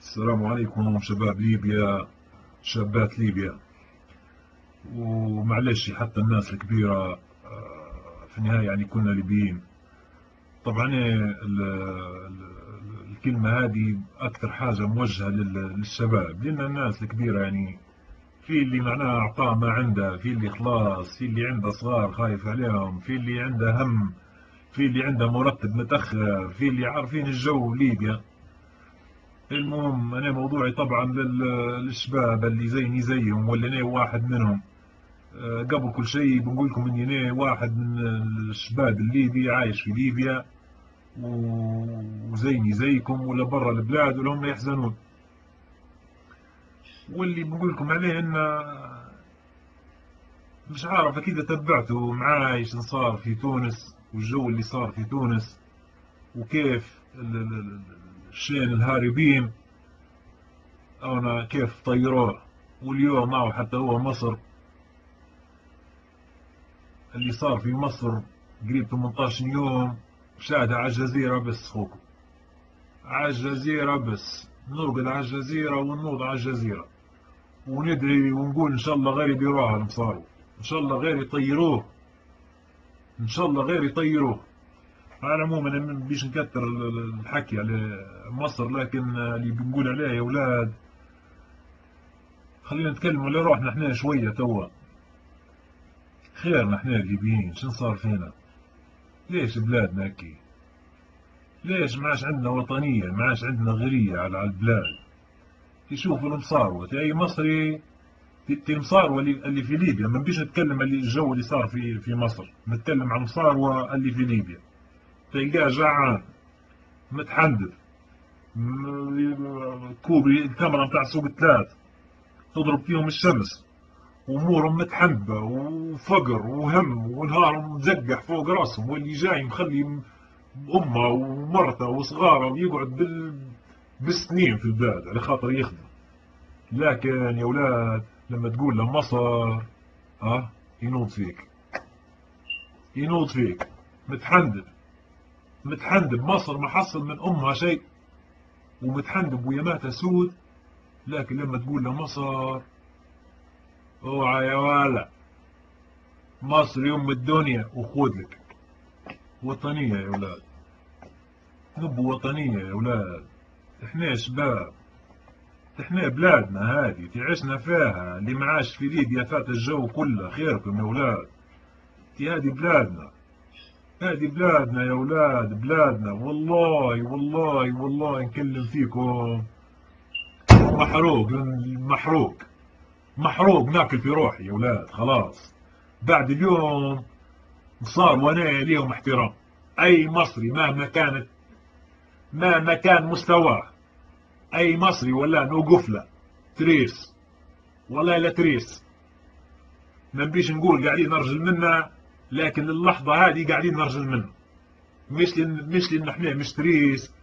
السلام عليكم شباب ليبيا، شابات ليبيا. ومعلش حتى الناس الكبيرة، في النهاية يعني كنا ليبيين. طبعا الكلمة هذه أكثر حاجة موجهة للشباب، لأن الناس الكبيرة يعني في اللي معناها أعطاه ما عنده، في اللي خلاص، في اللي عنده صغار خايف عليهم، في اللي عنده هم، في اللي عنده مرتب متأخر، في اللي عارفين الجو ليبيا. المهم أنا موضوعي طبعا للشباب اللي زيني زيهم، ولا أنا واحد منهم. قبل كل شيء بنقول لكم إني أنا واحد من الشباب الليبي عايش في ليبيا، وزيني زيكم ولا برا البلاد ولا هم يحزنون. واللي بنقول لكم عليه إن مش عارف أكيد تبعتوا معاي شن صار في تونس، والجو اللي صار في تونس، وكيف الشين الهاربين أنا كيف طيروه. واليوم معه حتى هو مصر، اللي صار في مصر قريب 18 يوم شاهدها على الجزيرة بس خوكم، على الجزيرة بس. نرقد على الجزيرة ونوض على الجزيرة وندعي ونقول إن شاء الله غير يديروها المصاروا، إن شاء الله غير يطيروه، إن شاء الله غير يطيروه. على العموم أنا ما بيش نكتر الحكي على مصر، لكن اللي بنقول عليه يا أولاد خلينا نتكلم على روحنا احنا شوية توا. خيرنا احنا الليبيين شن صار فينا؟ ليش بلادنا هكي؟ ليش ما عادش عندنا وطنية، ما عادش عندنا غيرية على البلاد؟ تشوفوا المصاروة أي مصري، المصاروة اللي في ليبيا. ما نبيش نتكلم اللي الجو اللي صار في مصر، نتكلم عن المصاروة اللي في ليبيا. تلقاه جعان متحندف، كوبري الكاميرا نتاع سوق الثلاث تضرب فيهم الشمس، وامورهم متحنبه وفقر وهم ونهارهم مزقح فوق راسهم، واللي جاي مخلي امه ومرته وصغاره ويقعد بالسنين في البلاد على خاطر يخدم. لكن يا ولاد لما تقول له مصر ينوض فيك، ينوض فيك. متحندب، متحندب مصر ما حصل من امها شيء، ومتحندب ويماتها سود. لكن لما تقول له مصر، اوعى يا ولا، مصر يوم الدنيا وخذ لك. وطنية يا ولاد، نبو وطنية يا ولاد. احنا شباب، احنا بلادنا هذه تعيشنا فيها، اللي معاش في ليبيا فات الجو كله. خيركم يا ولاد، هذه بلادنا، هذه بلادنا يا ولاد، بلادنا. والله والله والله نكلم فيكم محروق، محروق محروق، ناكل في روحي يا ولاد. خلاص بعد اليوم صار وانا ليهم احترام. اي مصري مهما كان مستواه، اي مصري ولا نوقف له تريس، والله لا تريس. ما نبيش نقول قاعدين نرجل منه، لكن اللحظة هذه قاعدين نرجل منه. مش لان احنا مش تريس،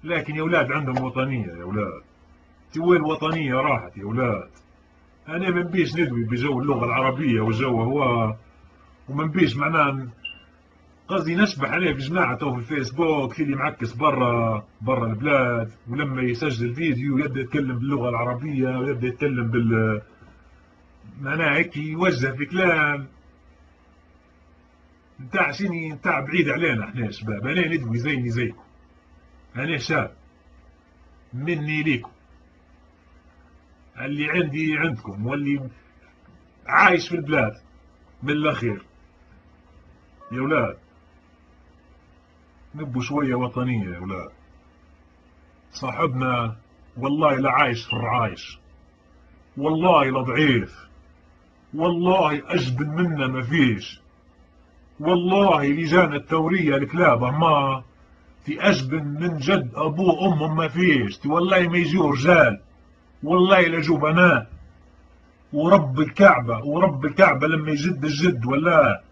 لكن يا ولاد عندهم وطنية يا ولاد. وين الوطنية راحت يا ولاد؟ انا ما نبيش ندوي بجو اللغة العربية والجو هو، وما نبيش معناه قصدي نشبح عليه في جماعة تو في الفيسبوك، في اللي معكس برا البلاد، ولما يسجل فيديو يبدا يتكلم باللغة العربية ويبدا يتكلم معناها هيك يوجه في كلام نتاع شني، نتاع بعيد علينا احنا شباب. انا ندوي زيني زيكم، انا شاب مني ليكم، اللي عندي عندكم، واللي عايش في البلاد من الاخير. يا ولاد نبوا شوية وطنية يا ولاد. صاحبنا والله لا عايش في الرعايش، والله لا ضعيف، والله أجبن منا ما فيش. والله لجان التورية الكلابة ما في أجبن من جد أبوه أمهم ما فيش. والله ما يجيو رجال، والله لا جو بنات. ورب الكعبة، ورب الكعبة لما يجد الجد ولا،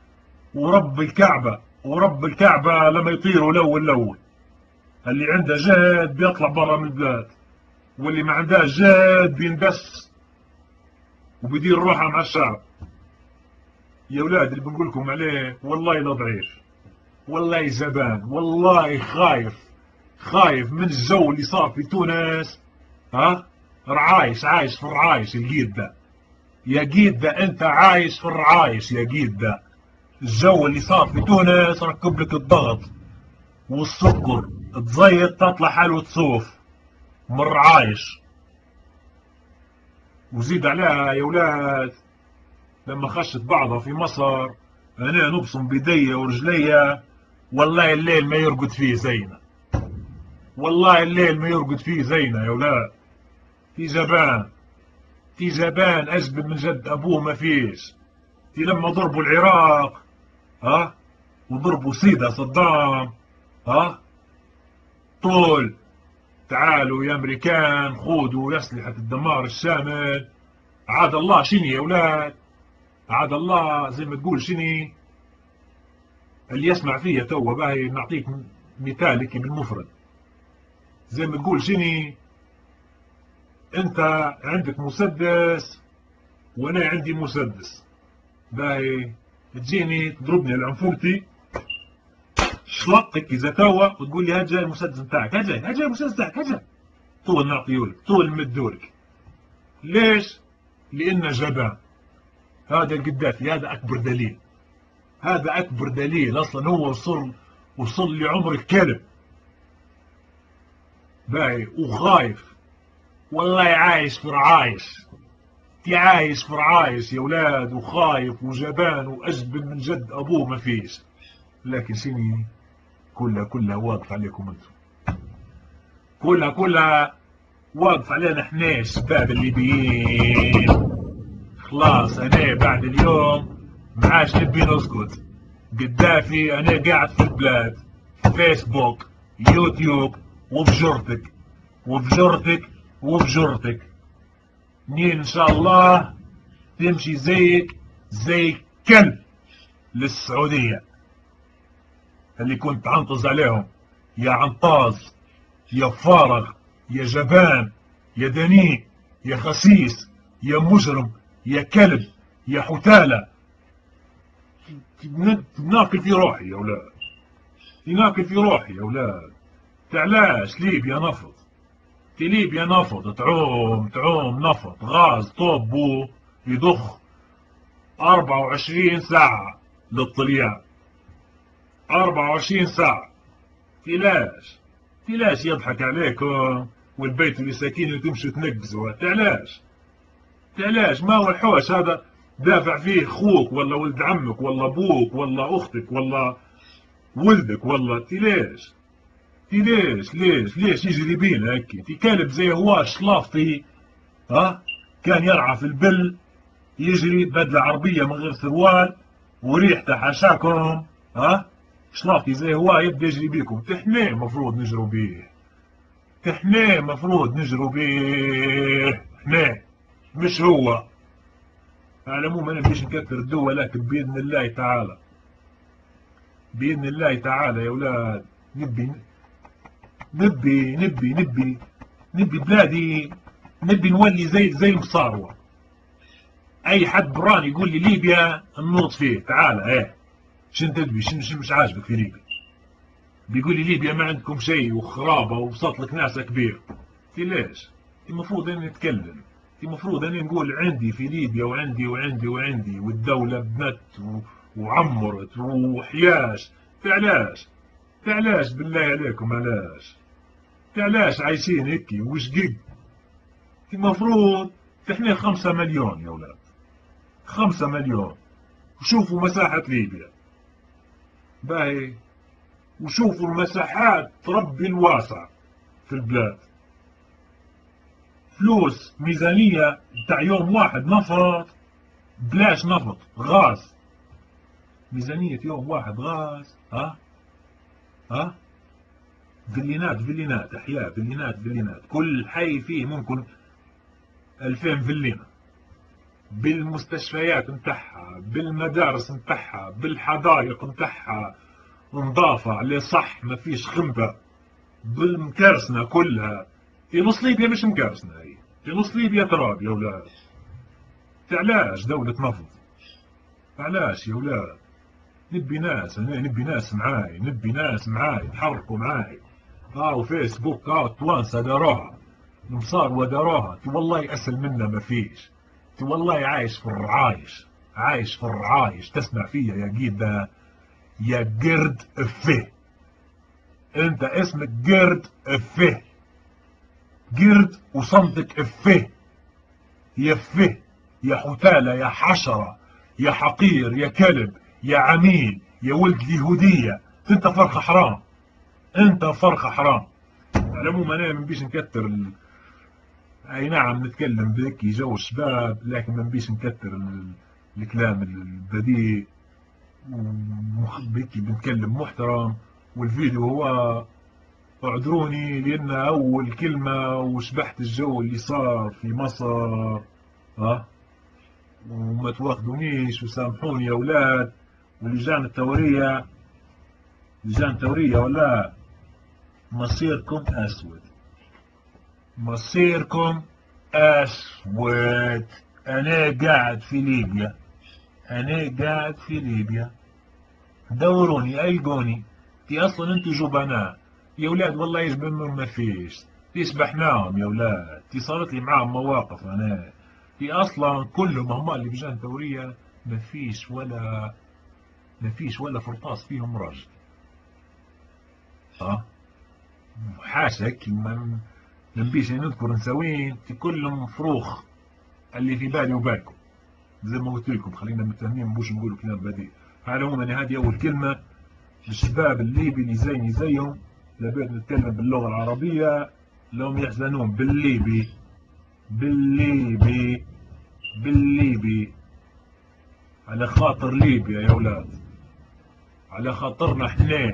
ورب الكعبة، ورب الكعبة لما يطيروا الأول اللي عنده جد بيطلع برا من البلاد، واللي ما عنده جد بينبس وبيدير روحه مع الشعب. يا ولاد اللي بنقول لكم عليه والله لا ضعيف، والله زبان، والله خايف، خايف من الجو اللي صار في تونس. ها رعايش، عايش في الرعايش الجيد ده. يا جيد ده انت عايش في الرعايش يا جيد ده. الجو اللي صار في تونس ركب لك الضغط والسكر، تزيد تطلع حلوة صوف من الرعايش. وزيد عليها يا ولاد لما خشت بعضها في مصر، انا نبصم بيدي ورجلي، والله الليل ما يرقد فيه زينا، والله الليل ما يرقد فيه زينا يا ولاد. في جبان، في جبان اجبن من جد ابوه ما فيش. في لما ضربوا العراق ها وضربوا سيدة صدام ها طول تعالوا يا امريكان خذوا اسلحة الدمار الشامل. عاد الله شني يا ولاد، عاد الله زي ما تقول شني اللي يسمع فيها توا باهي. نعطيك مثال هيك بالمفرد، زي ما تقول شني انت عندك مسدس وانا عندي مسدس، باهي تجيني تضربني على عنفوتي شلطك اذا توا وتقول لي هات جاي المسدس بتاعك، هات جاي، هات جاي المسدس بتاعك، هات جاي، طول نعطيهولك، طول نمدهولك. ليش؟ لأنه جبان. هذا القدافي هذا أكبر دليل، هذا أكبر دليل. أصلا هو وصل لعمر الكلب باهي وخايف. والله عايش في رعايش، عايش في رعايش يا ولاد، وخايف وجبان وأجبن من جد أبوه ما فيش. لكن شني كلها واقف عليكم انتم، كلها واقف علينا احنا الشباب الليبيين. خلاص انا بعد اليوم ما عادش نبي نسكت. قدافي انا قاعد في البلاد، فيسبوك، يوتيوب، وبجرتك وبجرتك وبجرتك. منين ان شاء الله تمشي زيك زي كلب للسعودية اللي كنت عنطز عليهم. يا عنطاز، يا فارغ، يا جبان، يا دنيء، يا خسيس، يا مجرم، يا كلب، يا حتالة. ناكل في روحي يا ولاد، ناكل في روحي يا ولاد. تعلاش ليبيا نفط، في ليبيا نفط، تعوم نفط غاز طوب يضخ 24 ساعة للطليان، 24 ساعة. تلاش يضحك عليكم والبيت اللي ساكين تمشوا تنقزوا. تعلاش ما هو الحوش هذا دافع فيه اخوك ولا ولد عمك ولا ابوك ولا اختك ولا ولدك ولا ليش يجري بينا هيك؟ في كلب زي هو شلافطي ها كان يرعى في البل، يجري بدله عربيه من غير سروال وريحته حاشاكم ها. شلافطي زي هو يبدا يجري بيكم، تحميه مفروض نجروا بيه، تحميه مفروض نجروا بيه، حميه مش هو. على العموم انا بديش نكثر الدول، لكن باذن الله تعالى، باذن الله تعالى يا اولاد نبي نبي نبي نبي نبي بلادي، نبي نولي زي المصاروة. اي حد براني يقول لي ليبيا ننوض فيه، تعالى ايه شن تدبي، شن مش عاجبك في ليبيا؟ بيقول لي ليبيا ما عندكم شيء وخرابه وبسط لك ناسا كبير. ليش؟ المفروض اني نتكلم، المفروض اني نقول عندي في ليبيا وعندي وعندي وعندي، والدولة بنت وعمرت وحياش. تعلاش بالله عليكم، تعلاش عايشين هيك وشقق؟ المفروض احنا 5 مليون يا ولاد، 5 مليون. وشوفوا مساحة ليبيا باهي، وشوفوا المساحات ربي الواسع في البلاد. فلوس ميزانية بتاع يوم واحد نفط، بلاش نفط غاز، ميزانية يوم واحد غاز ها فيلينات احياء، فيلينات كل حي فيه ممكن 2000 فيلينا، بالمستشفيات متاعها، بالمدارس متاعها، بالحدائق متاعها، نظافة عليه صح ما فيش خنبة، بالمكرسنة كلها. في نص ليبيا مش مكرسنة، هي في نص ليبيا تراب يا ولاد. تعلاش دولة نفط؟ تعلاش يا ولاد؟ نبي ناس، انا نبي ناس معاي، نبي ناس معاي يتحركوا معاي. وفيسبوك توانسة داروها المصار ودراها، والله أسهل منا ما فيش. والله عايش في الرعايش، عايش في الرعايش. تسمع فيا يا جيدة يا قرد فه؟ انت اسمك قرد فه، قرد وصمتك فه، يا فه، يا حثالة، يا حشرة، يا حقير، يا كلب، يا عميل، يا ولد اليهودية. انت فرخة حرام، انت فرخة حرام. على العموم انا ما بيش نكتر اي نعم نتكلم بك جو الشباب، لكن ما نبيش نكتر الكلام البذيء، بكي بنتكلم محترم. والفيديو هو، اعذروني لان اول كلمة وشبحت الجو اللي صار في مصر. ها، وما تواخذونيش وسامحوني يا اولاد. ولجان الثورية، لجان الثورية ولا مصيركم اسود، مصيركم اسود. انا قاعد في ليبيا، انا قاعد في ليبيا. دوروني القوني. تي اصلا انتو جبناء يا ولاد، والله يجبن ما فيش. تسبحناهم يا ولاد، تي صارت لي معاهم مواقف انا. تي اصلا كلهم هما اللي بجان ثورية ما فيش ولا، ما فيش ولا فرطاس فيهم راجل. اه، حاشا هيك ما نبيش نذكر نسوين. تي كلهم فروخ اللي في بالي وبالكم. زي ما قلت لكم خلينا متهمين بوش نقولوا كلام بديل. على العموم انا هذه اول كلمه للشباب الليبي اللي زيني زيهم، لابد نتكلم باللغه العربيه. لهم يحزنون بالليبي، بالليبي، بالليبي. على خاطر ليبيا يا اولاد، على خاطرنا احنا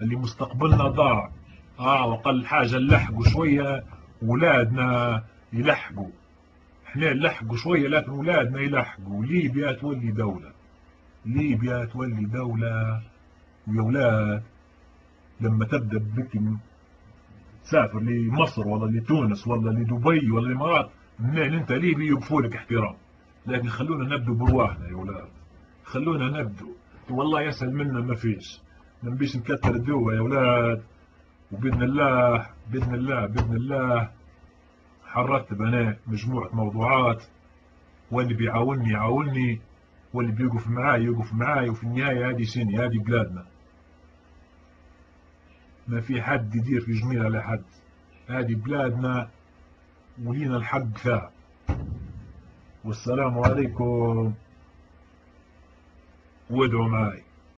اللي مستقبلنا ضاع. وقل حاجه نلحقوا شويه، ولادنا يلحقوا. احنا نلحقوا شويه لكن ولادنا يلحقوا. ليبيا تولي دوله، ليبيا تولي دولة. ويا ولاد لما تبدأ بك تسافر لمصر ولا لتونس ولا لدبي ولا الإمارات، منين أنت ليبي يوقفوا لك احترام. لكن خلونا نبدو برواحنا يا ولاد، خلونا نبدو. والله يسهل منا ما فيش. ما نبيش نكتر الدوا يا ولاد. وبإذن الله، بإذن الله، بإذن الله حرتب أنا مجموعة موضوعات، واللي بيعاونني يعاونني، واللي بيوقف معاي يوقف معاي. وفي النهاية هذه سيني، هذه بلادنا، ما في حد يدير في جميل على حد. هذه بلادنا ولينا الحق فيها. والسلام عليكم، وادعوا معي.